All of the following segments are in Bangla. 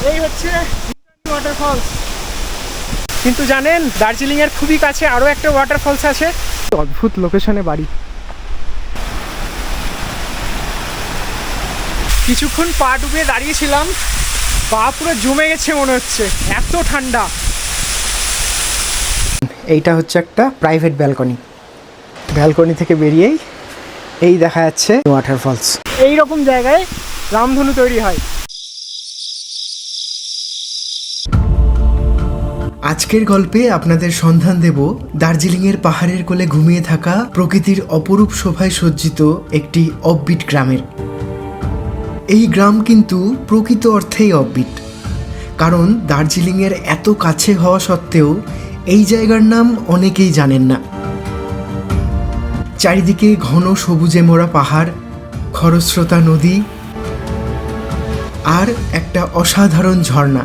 এই হচ্ছে ওয়াটারফলস। কিন্তু জানেন দার্জিলিং এর খুবই কাছে আরো একটা ওয়াটারফলস আছে। অদ্ভুত লোকেশনে বাড়ি। কিছুক্ষণ পা ডুবে দাঁড়িয়েছিলাম, পা পুরো জমে গেছে মনে হচ্ছে, এত ঠান্ডা। এইটা হচ্ছে একটা প্রাইভেট ব্যালকনি। ব্যালকনি থেকে বেরিয়েই এই দেখা যাচ্ছে ওয়াটারফলস। এই রকম জায়গায় রামধনু তৈরি হয়। আজকের গল্পে আপনাদের সন্ধান দেব দার্জিলিংয়ের পাহাড়ের কোলে ঘুমিয়ে থাকা প্রকৃতির অপরূপ শোভায় সজ্জিত একটি অফবিট গ্রামের। এই গ্রাম কিন্তু প্রকৃত অর্থেই অফবিট, কারণ দার্জিলিংয়ের এত কাছে হওয়া সত্ত্বেও এই জায়গার নাম অনেকেই জানেন না। চারিদিকে ঘন সবুজে মোড়া পাহাড়, খরস্রোতা নদী আর একটা অসাধারণ ঝর্ণা,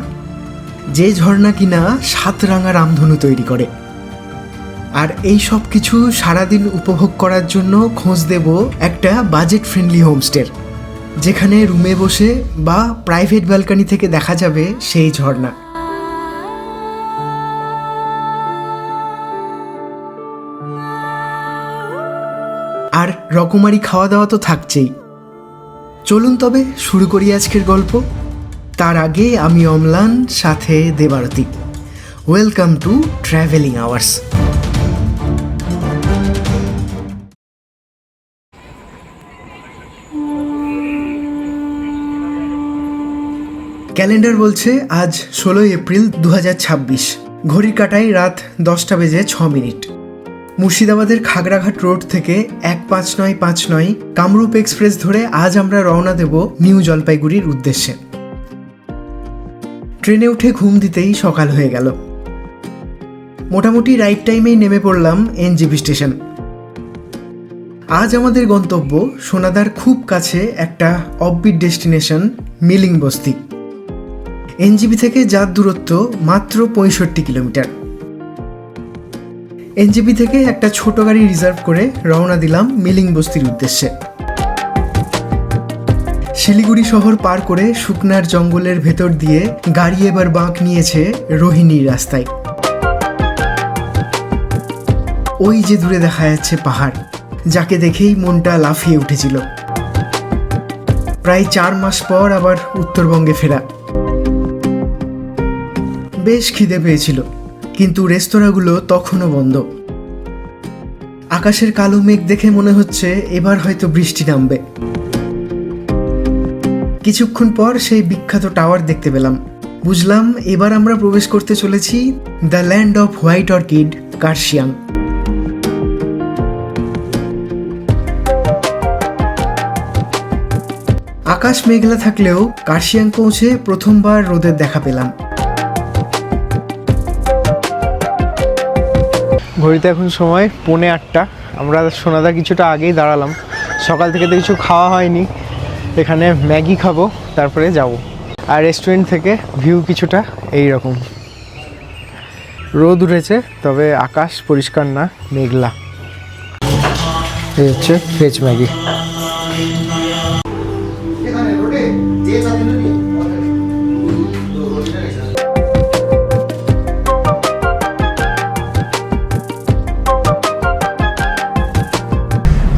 যে ঝর্ণা কিনা সাতরাঙা রামধনু তৈরি করে। আর এই সব কিছু সারাদিন উপভোগ করার জন্য খোঁজ দেব একটা বাজেট ফ্রেন্ডলি হোমস্টের, যেখানে রুমে বসে বা প্রাইভেট ব্যালকনি থেকে দেখা যাবে সেই ঝর্ণা। আর রকমারি খাওয়া দাওয়া তো থাকছেই। চলুন তবে শুরু করি আজকের গল্প। তার আগে আমি অম্লান, সাথে Debarati. Welcome to travelling hours. Calendar বলছে আজ 16 এপ্রিল 2026। ঘড়ির কাঁটায় রাত 10:06। মুর্শিদাবাদের খাগড়াঘাট রোড থেকে 15959 কামরূপ এক্সপ্রেস ধরে আজ আমরা রওনা দেব নিউ জলপাইগুড়ির উদ্দেশ্যে। ট্রেনে উঠে ঘুম দিতেই সকাল হয়ে গেল। মোটামুটি রাইট টাইমেই নেমে পড়লাম এনজেপি স্টেশন। আজ আমাদের গন্তব্য সোনাদার খুব কাছে একটা অফবিট ডেস্টিনেশন মিলিং বস্তি। এনজেপি থেকে যার দূরত্ব মাত্র 65 কিলোমিটার। এনজেপি থেকে একটা ছোট গাড়ি রিজার্ভ করে রওনা দিলাম মিলিং বস্তির উদ্দেশ্যে। শিলিগুড়ি শহর পার করে শুকনার জঙ্গলের ভেতর দিয়ে গাড়ি এবার বাঁক নিয়েছে রোহিণীর রাস্তায়। ওই যে দূরে দেখা যাচ্ছে পাহাড়, যাকে দেখেই মনটা লাফিয়ে উঠেছিল। প্রায় 4 মাস পর আবার উত্তরবঙ্গে ফেরা। বেশ খিদে পেয়েছিল, কিন্তু রেস্তোরাঁগুলো তখনও বন্ধ। আকাশের কালো মেঘ দেখে মনে হচ্ছে এবার হয়তো বৃষ্টি নামবে। কিছুক্ষণ পর সেই বিখ্যাত টাওয়ার দেখতে পেলাম। বুঝলাম এবার আমরা প্রবেশ করতে চলেছি the land of white orchid, Kurseong. আকাশ মেঘলা থাকলেও কার্শিয়াং পৌঁছে প্রথমবার রোদের দেখা পেলাম। ঘড়িতে এখন সময় 7:45। আমরা সোনাদা কিছুটা আগেই দাঁড়ালাম। সকাল থেকে তো কিছু খাওয়া হয়নি। এখানে ম্যাগি খাবো, তারপরে যাব। আর রেস্টুরেন্ট থেকে ভিউ কিছুটা এই রকম। রোদ উঠেছে, তবে আকাশ পরিষ্কার না, মেঘলা। এই হচ্ছে ভেজ ম্যাগি।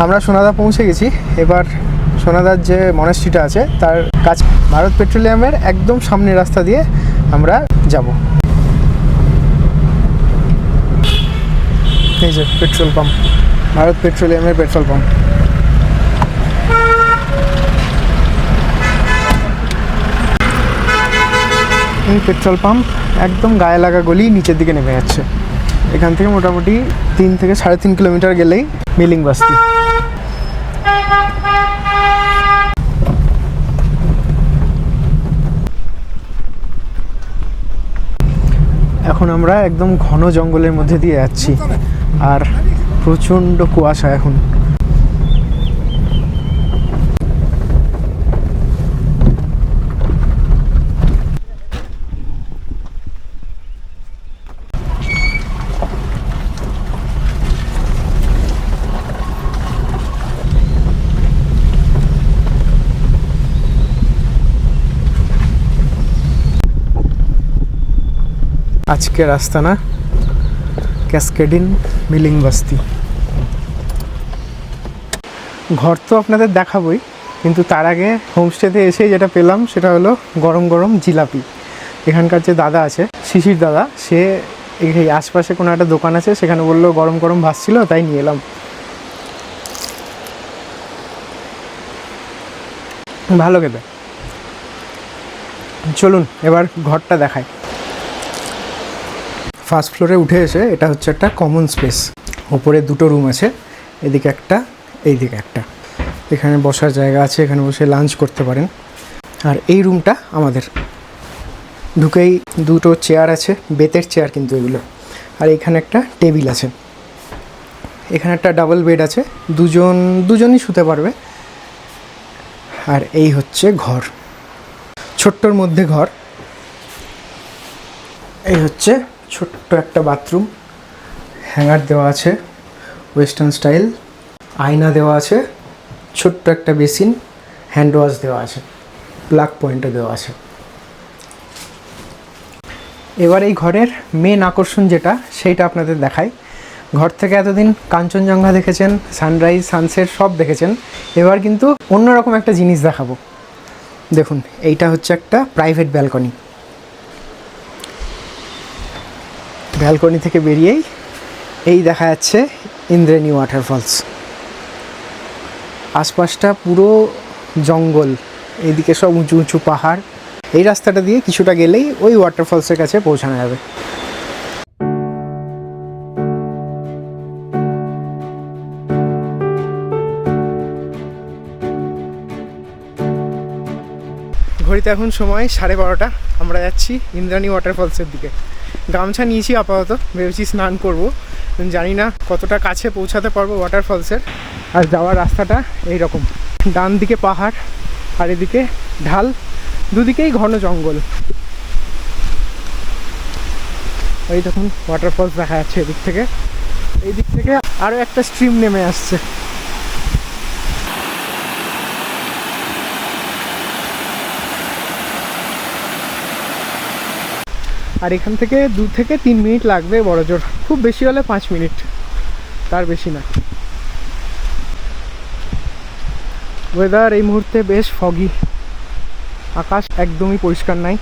আমরা সোনাদা পৌঁছে গেছি। এবার সোনাদার যে মনেস্ট্রিটা আছে তার কাছে ভারত পেট্রোলিয়ামের একদম সামনের রাস্তা দিয়ে আমরা যাব। এই যে পেট্রোল পাম্প, ভারত পেট্রোলিয়ামের পেট্রোল পাম্প। এই পেট্রোল পাম্প একদম গায়ে লাগা গলি নিচের দিকে নেমে যাচ্ছে। এখান থেকে মোটামুটি 3 থেকে 3.5 কিলোমিটার গেলেই মিলিং বস্তি। এখন আমরা একদম ঘন জঙ্গলের মধ্যে দিয়ে যাচ্ছি, আর প্রচণ্ড কুয়াশা এখন। আজকে রাস্তা না ক্যাসকেডিন মিলিং বস্তি। ঘর তো আপনাদের দেখাবই, কিন্তু তার আগে হোমস্টেতে এসে যেটা পেলাম সেটা হলো গরম গরম জিলাপি। এখানকার যে দাদা আছে, শিশির দাদা, সে এই আশপাশে কোনো একটা দোকান আছে, সেখানে বললো গরম গরম ভাসছিল, তাই নিয়ে এলাম। ভালো খেতে। চলুন এবার ঘরটা দেখায়। ফার্স্ট ফ্লোরে উঠে এসে এটা হচ্ছে একটা কমন স্পেস। ওপরে দুটো রুম আছে, এদিকে একটা, এইদিকে একটা। এখানে বসার জায়গা আছে, এখানে বসে লাঞ্চ করতে পারেন। আর এই রুমটা আমাদের। ঢুকেই দুটো চেয়ার আছে, বেতের চেয়ার কিন্তু এগুলো। আর এখানে একটা টেবিল আছে। এখানে একটা ডাবল বেড আছে, দুজনই শুতে পারবে। আর এই হচ্ছে ঘর, ছোট্টর মধ্যে ঘর। এই হচ্ছে ছোট্ট একটা বাথরুম, হ্যাঙ্গার দেওয়া আছে ওয়েস্টার্ন স্টাইল, আয়না দেওয়া আছে, ছোট্ট একটা বেসিন, হ্যান্ড ওয়াশ দেওয়া আছে, প্লাগ পয়েন্টও দেওয়া আছে। এবার এই ঘরের মেন আকর্ষণ যেটা, সেইটা আপনাদের দেখাই। ঘর থেকে এতদিন কাঞ্চনজঙ্ঘা দেখেছেন, সানরাইজ সানসেট সব দেখেছেন, এবার কিন্তু অন্যরকম একটা জিনিস দেখাবো। দেখুন, এইটা হচ্ছে একটা প্রাইভেট ব্যালকনি। ব্যালকনি থেকে বেরিয়েই এই দেখা যাচ্ছে ইন্দ্রাণী ওয়াটারফলস। আশপাশটা পুরো জঙ্গল, এইদিকে সব উঁচু উঁচু পাহাড়। এই রাস্তাটা দিয়ে কিছুটা গেলেই ওই ওয়াটারফলসের কাছে পৌঁছানো যাবে। ঘড়িতে এখন সময় 12:30। আমরা যাচ্ছি ইন্দ্রাণী ওয়াটারফলসের দিকে। গামছা নিয়েছি আপাতত, ভেবেছি স্নান করব। জানি না কতটা কাছে পৌঁছাতে পারবো ওয়াটারফলসের। আর যাওয়ার রাস্তাটা এই রকম, ডান দিকে পাহাড় আর এদিকে ঢাল, দুদিকেই ঘন জঙ্গল। এই দেখুন ওয়াটারফলস দেখা যাচ্ছে এদিক থেকে। এই দিক থেকে আরও একটা স্ট্রিম নেমে আসছে। আর এখান থেকে 2 থেকে 3 মিনিট লাগবে বড়জোর, খুব বেশি হলে 5 মিনিট, তার বেশি না। ওয়েদার এই মুহূর্তে বেশ ফগি, আকাশ একদমই পরিষ্কার নাই।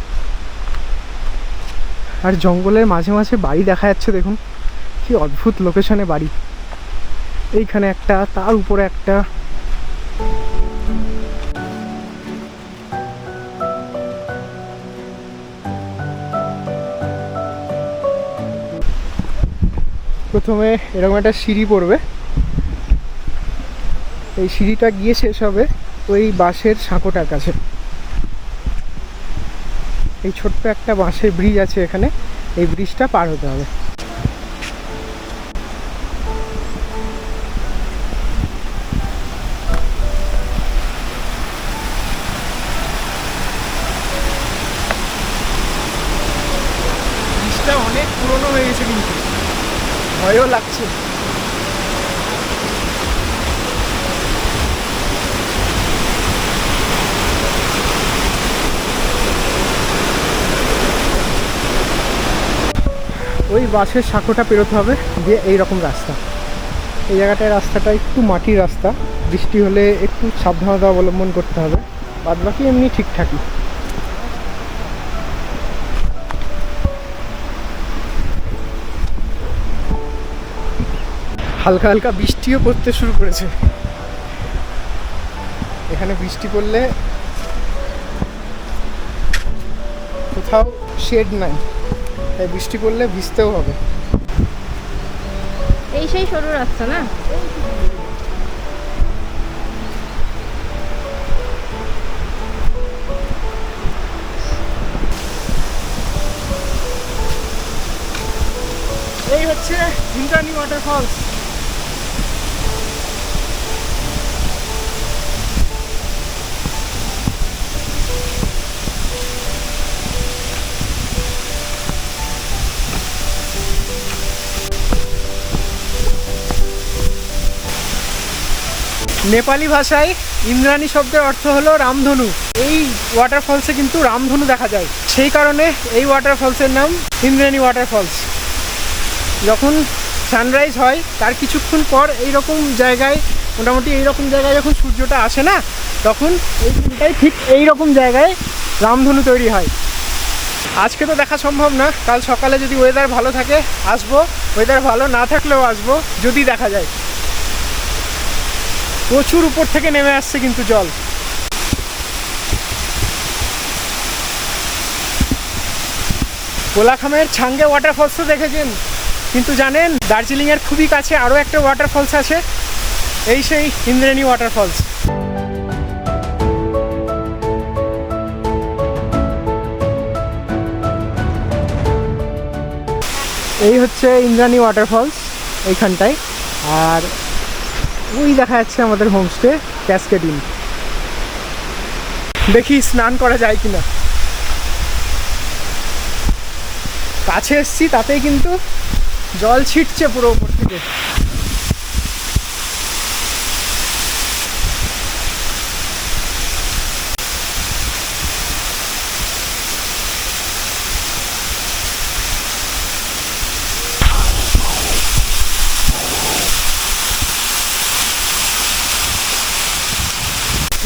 আর জঙ্গলের মাঝে মাঝে বাড়ি দেখা যাচ্ছে, দেখুন কি অদ্ভুত লোকেশনে বাড়ি। এইখানে একটা, তার উপরে একটা। প্রথমে এরকম একটা সিঁড়ি পড়বে, এই সিঁড়িটা গিয়ে শেষ হবে ওই বাঁশের সাঁকোটার কাছে। এই ছোট্ট একটা বাঁশের ব্রিজ আছে এখানে, এই ব্রিজটা পার হতে হবে। ব্রিজটা অনেক পুরনো হয়ে গেছে, কিন্তু ভয়ও লাগছে। ওই বাসের সাঁকোটা পেরোতে হবে, দিয়ে এইরকম রাস্তা। এই জায়গাটায় রাস্তাটা একটু মাটির রাস্তা, বৃষ্টি হলে একটু সাবধানতা অবলম্বন করতে হবে, বাদ বাকি এমনি ঠিকঠাকই। হালকা হালকা বৃষ্টিও পড়তে শুরু করেছে। এখানে বৃষ্টি পড়লে কোথাও শেড নাই, তাই বৃষ্টি পড়লে ভিজতেও হবে। এই সেই সরু রাস্তা না? এই হচ্ছে ইন্দ্রাণী ওয়াটারফলস। নেপালি ভাষায় ইন্দ্রাণী শব্দের অর্থ হলো রামধনু। এই ওয়াটারফলসে কিন্তু রামধনু দেখা যায়, সেই কারণে এই ওয়াটারফলসের নাম ইন্দ্রাণী ওয়াটারফলস। যখন সানরাইজ হয় তার কিছুক্ষণ পর এইরকম জায়গায়, মোটামুটি এইরকম জায়গায় যখন সূর্যটা আসে না, তখন এইখানটায় ঠিক এইরকম জায়গায় রামধনু তৈরি হয়। আজকে তো দেখা সম্ভব না, কাল সকালে যদি ওয়েদার ভালো থাকে আসবো, ওয়েদার ভালো না থাকলেও আসবো যদি দেখা যায়। প্রচুর উপর থেকে নেমে আসছে কিন্তু জল। কোলাখামের ছাঙ্গে ওয়াটারফলসও দেখেছেন, কিন্তু জানেন দার্জিলিংয়ের খুবই কাছে আরও একটা ওয়াটারফলস আছে, এই সেই ইন্দ্রাণী ওয়াটারফলস। এই হচ্ছে ইন্দ্রাণী ওয়াটারফলস এইখানটায়। আর ওই দেখা যাচ্ছে আমাদের হোমস্টে ক্যাসকেড ইন। দেখি স্নান করা যায় কিনা। কাছে এসছি তাতেই কিন্তু জল ছিটছে পুরো উপর থেকে।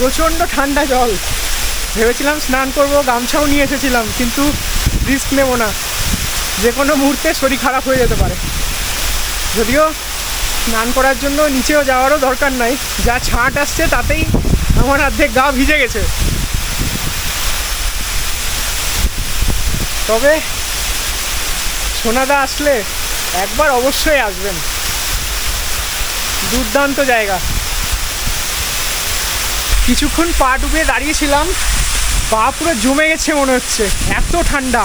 প্রচণ্ড ঠান্ডা জল। ভেবেছিলাম স্নান করব, গামছাও নিয়ে এসেছিলাম, কিন্তু রিস্ক নেব না, যে কোনো মুহূর্তে শরীর খারাপ হয়ে যেতে পারে। যদিও স্নান করার জন্য নিচেও যাওয়ারও দরকার নাই, যা ছাঁট আসছে তাতেই আমার অর্ধেক গা ভিজে গেছে। তবে সোনাদা আসলে একবার অবশ্যই আসবেন, দুর্দান্ত জায়গা। কিছুক্ষণ পা ডুবে দাঁড়িয়েছিলাম, পা পুরো জমে গেছে মনে হচ্ছে, এত ঠান্ডা।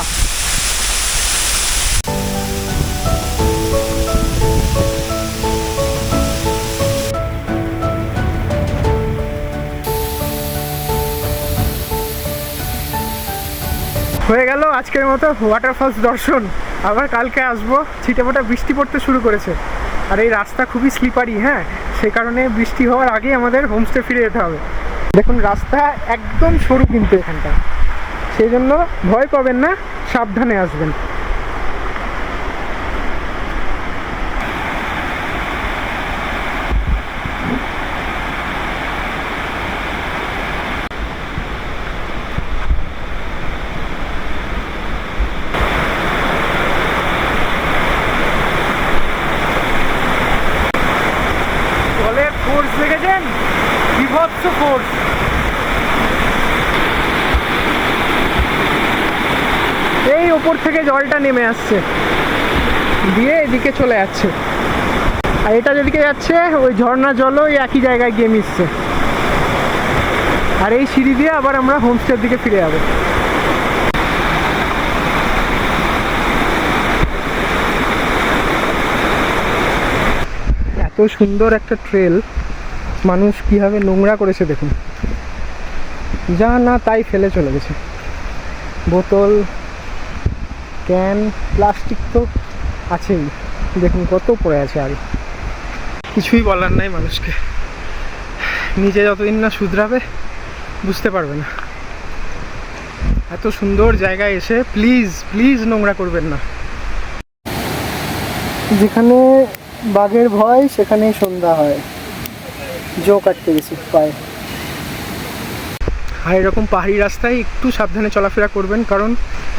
হয়ে গেল আজকের মতো ওয়াটারফলস দর্শন। আবার কালকে আসবো। ছিটেফোঁটা বৃষ্টি পড়তে শুরু করেছে, আর এই রাস্তা খুবই স্লিপারি, হ্যাঁ, সে কারণে বৃষ্টি হওয়ার আগেই আমাদের হোমস্টে ফিরে যেতে হবে। দেখুন রাস্তা একদম সরু কিন্তু এখানটা, সেই জন্য ভয় পাবেন না, সাবধানে আসবেন। জলের ফোর্স দেখেছেন, বিভৎস ফোর্স। এই ওপর থেকে জলটা নেমে আসছে, দিয়ে এদিকে চলে যাচ্ছে, আর এটা যেদিকে যাচ্ছে ওই ঝর্ণা জলও ওই একই জায়গায় গিয়ে মিশছে। আর এই সিঁড়ি দিয়ে আবার আমরা হোমস্টের দিকে ফিরে যাবো। এত সুন্দর একটা ট্রেল, মানুষ কীভাবে নোংরা করেছে দেখুন, যা না তাই ফেলে চলে গেছে। বোতল, ক্যান, প্লাস্টিক তো আছেই, দেখুন কত পড়ে আছে। আর কিছুই বলার নাই মানুষকে, নিজে যতদিন না শুধরাবে বুঝতে পারবে না। এত সুন্দর জায়গায় এসে প্লিজ প্লিজ নোংরা করবেন না। যেখানে বাঘের ভয় সেখানেই সন্ধ্যা হয়, জোক আটকে গেছি পায়ে। আর এরকম পাহাড়ি রাস্তায় একটু সাবধানে চলাফেরা করবেন, কারণ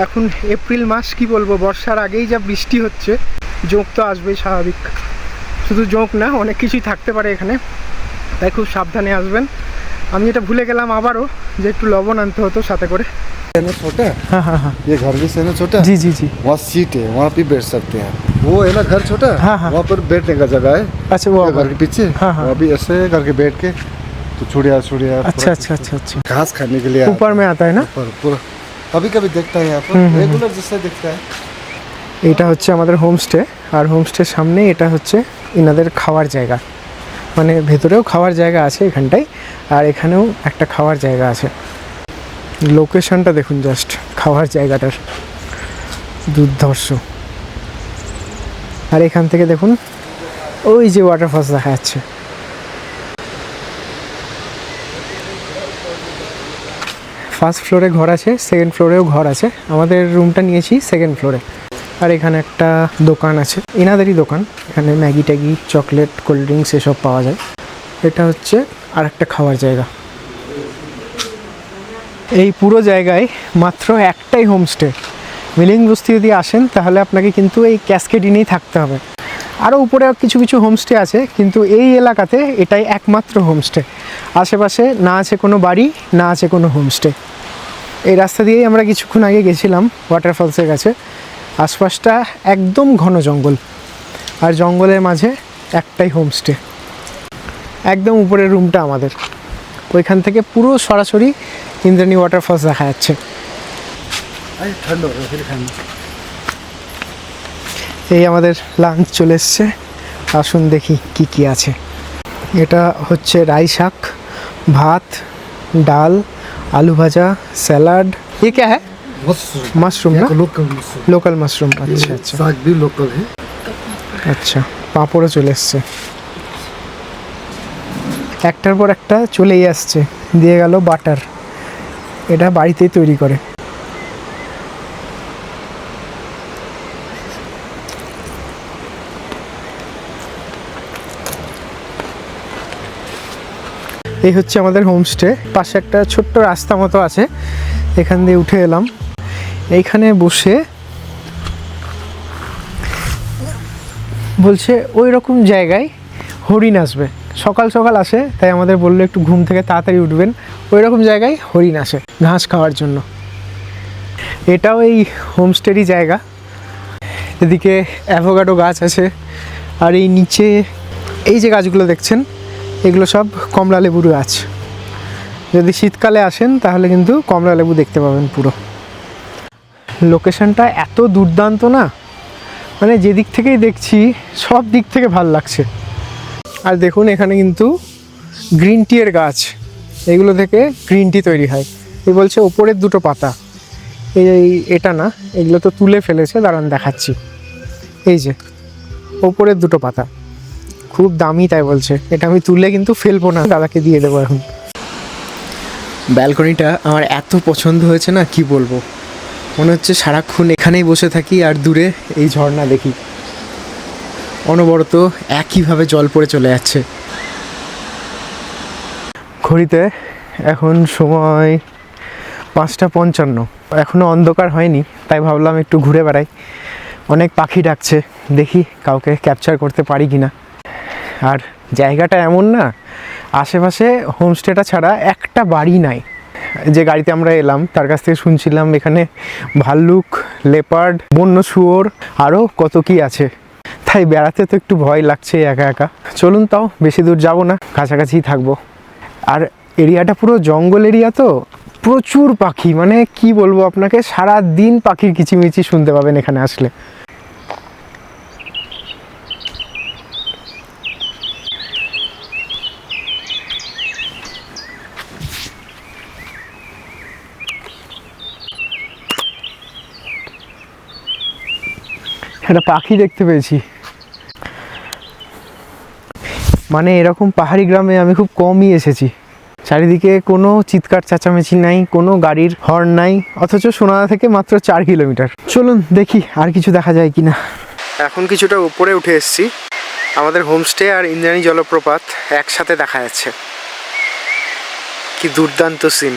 এখন এপ্রিল মাস, কি বলবো, বর্ষার আগেই যা বৃষ্টি হচ্ছে, জোক তো আসবেই স্বাভাবিক। শুধু জোক না, অনেক কিছুই থাকতে পারে এখানে, তাই খুব সাবধানে আসবেন। আমি এটা ভুলে গেলাম আবারও, যে একটু লবণ আনতে হতো সাথে করে। छोटा हाँ हाँ हाँ ये घर भी से ना छोटा जी जी जी। वहाँ सीट है, वहाँ भी बैठ सकते हैं। वो है ना घर छोटा, हाँ, हाँ। वहाँ पर बैठने का जगह है। अच्छा वो घर के पीछे हाँ, हाँ। वहाँ भी ऐसे करके बैठ के तो छुड़िया अच्छा अच्छा अच्छा अच्छा घास खाने के लिए ऊपर में आता है ना। पूरा कभी कभी देखता है यहाँ पर रेगुलर जैसे दिखता है। এটা হচ্ছে আমাদের হোমস্টে, আর হোমস্টের সামনে এটা হচ্ছে ইনাদের খাওয়ার জায়গা, মানে ভেতরেও খাওয়ার জায়গা আছে এখানটায়, আর এখানেও একটা খাওয়ার জায়গা আছে। লোকেশনটা দেখুন জাস্ট, খাওয়ার জায়গাটার দুর্ধর্ষ। আর এখান থেকে দেখুন ওই যে ওয়াটারফলস দেখা যাচ্ছে, ফার্স্ট ফ্লোরে ঘর আছে, সেকেন্ড ফ্লোরেও ঘর আছে। আমাদের রুমটা নিয়েছি সেকেন্ড ফ্লোরে। আর এখানে একটা দোকান আছে, এনাদেরই দোকান। এখানে ম্যাগি ট্যাগি, চকলেট, কোল্ড ড্রিঙ্কস এসব পাওয়া যায়। এটা হচ্ছে আর একটা খাওয়ার জায়গা। এই পুরো জায়গায় মাত্র একটাই হোমস্টে। মিলিং বস্তি যদি আসেন তাহলে আপনাকে কিন্তু এই ক্যাসকেড ইনেই থাকতে হবে। আরও উপরে কিছু কিছু হোমস্টে আছে, কিন্তু এই এলাকাতে এটাই একমাত্র হোমস্টে। আশেপাশে না আছে কোনো বাড়ি, না আছে কোনো হোমস্টে। এই রাস্তা দিয়েই আমরা কিছুক্ষণ আগে গেছিলাম ওয়াটারফলসের কাছে। আশপাশটা একদম ঘন জঙ্গল, আর জঙ্গলের মাঝে একটাই হোমস্টে। একদম উপরের রুমটা আমাদের, ওইখান থেকে পুরো সরাসরি ইন্দ্রাণী ওয়াটারফলস দেখা যাচ্ছে। अरे ठंड हो रहा है फिर खाने। এই আমাদের লাঞ্চ চলে এসছে, আসুন দেখি কি কি আছে। এটা হচ্ছে রাই শাক, ভাত, ডাল, আলু ভাজা, স্যালাড। ये क्या है? मशरूम। मशरूम ना? यहाँ का लोकल मशरूम। Local mushroom. আচ্ছা আচ্ছা साग भी लोकल है। আচ্ছা, পাঁপড়ও চলে এসছে। একটার পর একটা চলেই আসছে। দিয়ে গেল বাটার, এটা বাড়িতেই তৈরি করে। এই হচ্ছে আমাদের হোমস্টে। পাশে একটা ছোট্ট রাস্তা মতো আছে, এখান দিয়ে উঠে এলাম। এইখানে বসে বলছে ওই রকম জায়গায় হরিণ আসবে। সকাল সকাল আসে, তাই আমাদের বললো একটু ঘুম থেকে তাড়াতাড়ি উঠবেন। ওই রকম জায়গায় হরিণ আসে ঘাস খাওয়ার জন্য। এটাও এই হোমস্টেরই জায়গা। এদিকে অ্যাভোকাডো গাছ আছে, আর এই নিচে এই যে গাছগুলো দেখছেন, এগুলো সব কমলা লেবুর গাছ। যদি শীতকালে আসেন তাহলে কিন্তু কমলা লেবু দেখতে পাবেন পুরো। লোকেশনটা এত দুর্দান্ত না, মানে যেদিক থেকেই দেখছি সব দিক থেকে ভাল লাগছে। আর দেখুন এখানে কিন্তু গ্রিন টি এর গাছ, এগুলো থেকে গ্রিন টি তৈরি হয়। এই বলছে ওপরের দুটো পাতা, এটা না, এগুলো তো তুলে ফেলেছে, দাঁড়ান দেখাচ্ছি। এই যে ওপরের দুটো পাতা খুব দামি, তাই বলছে এটা আমি তুলে কিন্তু ফেলবো না, দাদাকে দিয়ে দেবো এখন। ব্যালকনিটা আমার এত পছন্দ হয়েছে না, কি বলবো। মনে হচ্ছে সারাক্ষণ এখানেই বসে থাকি আর দূরে এই ঝর্ণা দেখি। অনবরত একইভাবে জল পড়ে চলে যাচ্ছে। ঘড়িতে এখন সময় 5:55, এখনও অন্ধকার হয়নি, তাই ভাবলাম একটু ঘুরে বেড়াই। অনেক পাখি ডাকছে, দেখি কাউকে ক্যাপচার করতে পারি কিনা। আর জায়গাটা এমন না, আশেপাশে হোমস্টেটা ছাড়া একটা বাড়ি নাই। যে গাড়িতে আমরা এলাম তার কাছ থেকে শুনছিলাম এখানে ভাল্লুক, লেপার্ড, বন্য শুয়োর, আরও কত কি আছে। তাই বেড়াতে তো একটু ভয় লাগছে একা একা। চলুন, তাও বেশি দূর যাব না, কাছাকাছিই থাকবো। আর এরিয়াটা পুরো জঙ্গল এরিয়া, তো প্রচুর পাখি, মানে কি বলবো আপনাকে, সারা দিন পাখির কিচিমিচি শুনতে পাবেন এখানে আসলে। একটা পাখি দেখতে পেয়েছি। মানে এরকম পাহাড়ি গ্রামে আমি খুব কমই এসেছি। চারিদিকে কোনো চিৎকার চেঁচামেচি নাই, কোনো গাড়ির হর্ন নাই, অথচ সোনাদা থেকে মাত্র 4 কিলোমিটার। চলুন দেখি আর কিছু দেখা যায় কিনা। এখন কিছুটা উপরে উঠে এসেছি, আমাদের হোমস্টে আর ইন্দ্রাণী জলপ্রপাত একসাথে দেখা যাচ্ছে। কি দুর্দান্ত সিন।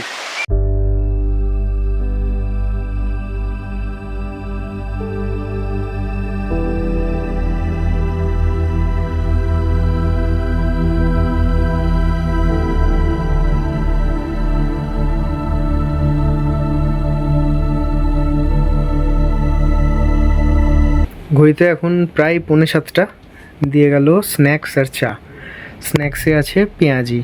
ঘড়িতে এখন প্রায় 6:45, দিয়ে গেল স্ন্যাক্স আর চা। স্ন্যাক্সে আছে পেঁয়াজি।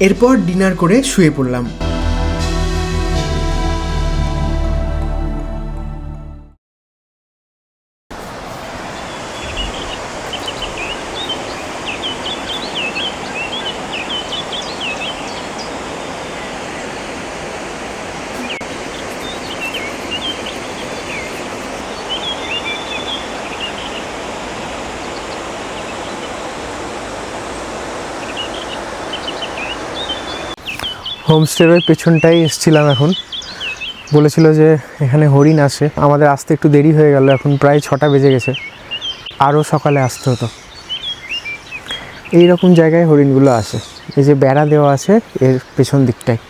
এরপর ডিনার করে শুয়ে পড়লাম। হোমস্টের ওই পেছনটাই এসেছিলাম। এখন বলেছিল যে এখানে হরিণ আসে, আমাদের আসতে একটু দেরি হয়ে গেল, এখন প্রায় 6টা বেজে গেছে, আরও সকালে আসতে হতো। এই রকম জায়গায় হরিণগুলো আসে, এই যে বেড়া দেওয়া আছে এর পেছন দিকটায়।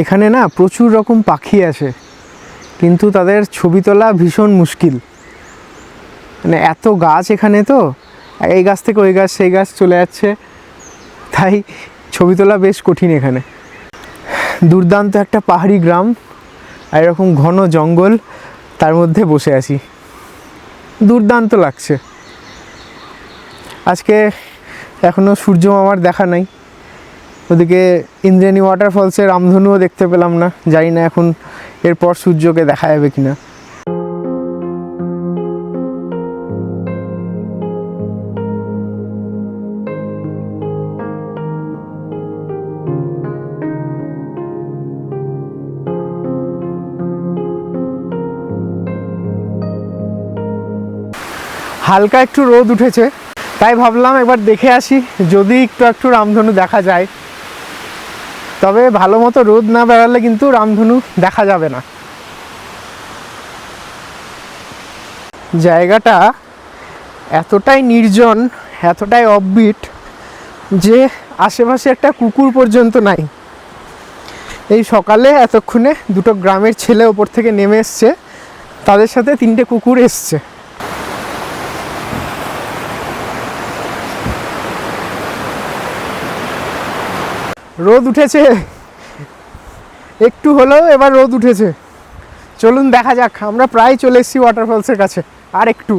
এখানে না প্রচুর রকম পাখি আসে, কিন্তু তাদের ছবি তোলা ভীষণ মুশকিল। মানে এত গাছ এখানে, তো এই গাছ থেকে ওই গাছ সেই গাছ চলে যাচ্ছে, তাই ছবি তোলা বেশ কঠিন এখানে। দুর্দান্ত একটা পাহাড়ি গ্রাম আর এরকম ঘন জঙ্গল, তার মধ্যে বসে আছি, দুর্দান্ত লাগছে। আজকে এখনও সূর্য মামার দেখা নাই, ওদিকে ইন্দ্রাণী ওয়াটারফলসের রামধনুও দেখতে পেলাম না, জানি না এখন এরপর সূর্যকে দেখা যাবে কিনা। হালকা একটু রোদ উঠেছে, তাই ভাবলাম একবার দেখে আসি যদি একটু রামধনু দেখা যায়। তবে ভালো মতো রোদ না বেড়ালে কিন্তু রামধনু দেখা যাবে না। জায়গাটা এতটাই নির্জন, এতটাই অফবিট যে আশেপাশে একটা কুকুর পর্যন্ত নাই। এই সকালে এতক্ষণে 2টো গ্রামের ছেলে ওপর থেকে নেমে এসছে, তাদের সাথে 3টে কুকুর এসছে। রোদ উঠেছে একটু হলেও, এবার রোদ উঠেছে। চলুন দেখা যাক, আমরা প্রায় চলে এসেছি ওয়াটারফলসের কাছে, আর একটু।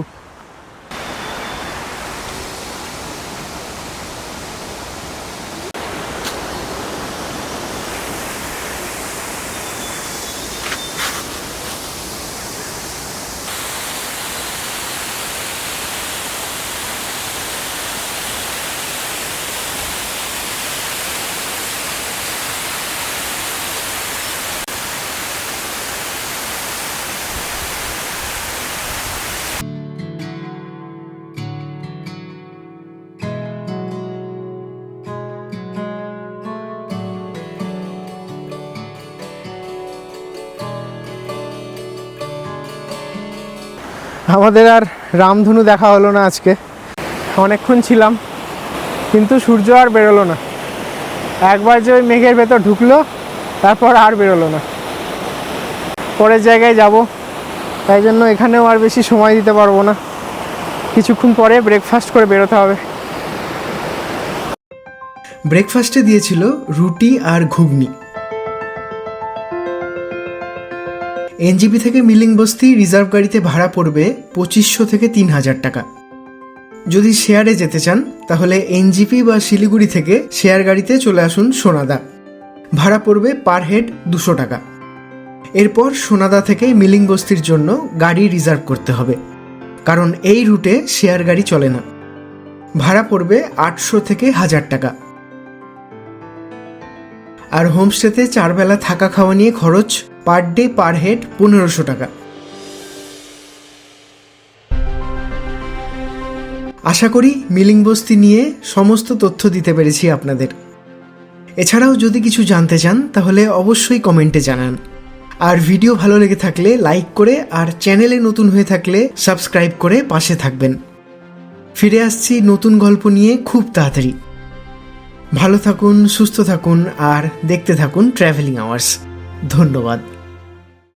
আমাদের আর রামধনু দেখা হলো না আজকে, অনেকক্ষণ ছিলাম কিন্তু সূর্য আর বেরোলো না। একবার যে ওই মেঘের ভেতর ঢুকলো, তারপর আর বেরোলো না। পরের জায়গায় যাব, তাই জন্য এখানেও আর বেশি সময় দিতে পারবো না, কিছুক্ষণ পরে ব্রেকফাস্ট করে বেরোতে হবে। ব্রেকফাস্টে দিয়েছিল রুটি আর ঘুগনি। এনজিপি থেকে মিলিং বস্তি রিজার্ভ গাড়িতে ভাড়া পড়বে 2500 থেকে 3000 টাকা। যদি শেয়ারে যেতে চান তাহলে এনজিপি বা শিলিগুড়ি থেকে শেয়ার গাড়িতে চলে আসুন সোনাদা, ভাড়া পড়বে পার হেড 200 টাকা। এরপর সোনাদা থেকে মিলিং বস্তির জন্য গাড়ি রিজার্ভ করতে হবে, কারণ এই রুটে শেয়ার গাড়ি চলে না। ভাড়া পড়বে 800 থেকে 1000 টাকা। আর হোমস্টেতে 4 বেলা থাকা খাওয়া নিয়ে খরচ পার ডে পার হেড 1500 টাকা। আশা করি মিলিং বস্তি নিয়ে সমস্ত তথ্য দিতে পেরেছি আপনাদের। এছাড়াও যদি কিছু জানতে চান তাহলে অবশ্যই কমেন্টে জানান। আর ভিডিও ভালো লেগে থাকলে লাইক করে, আর চ্যানেলে নতুন হয়ে থাকলে সাবস্ক্রাইব করে পাশে থাকবেন। ফিরে আসছি নতুন গল্প নিয়ে খুব তাড়াতাড়ি। ভালো থাকুন, সুস্থ থাকুন আর দেখতে থাকুন ট্র্যাভেলিং আওয়ার্স। ধন্যবাদ।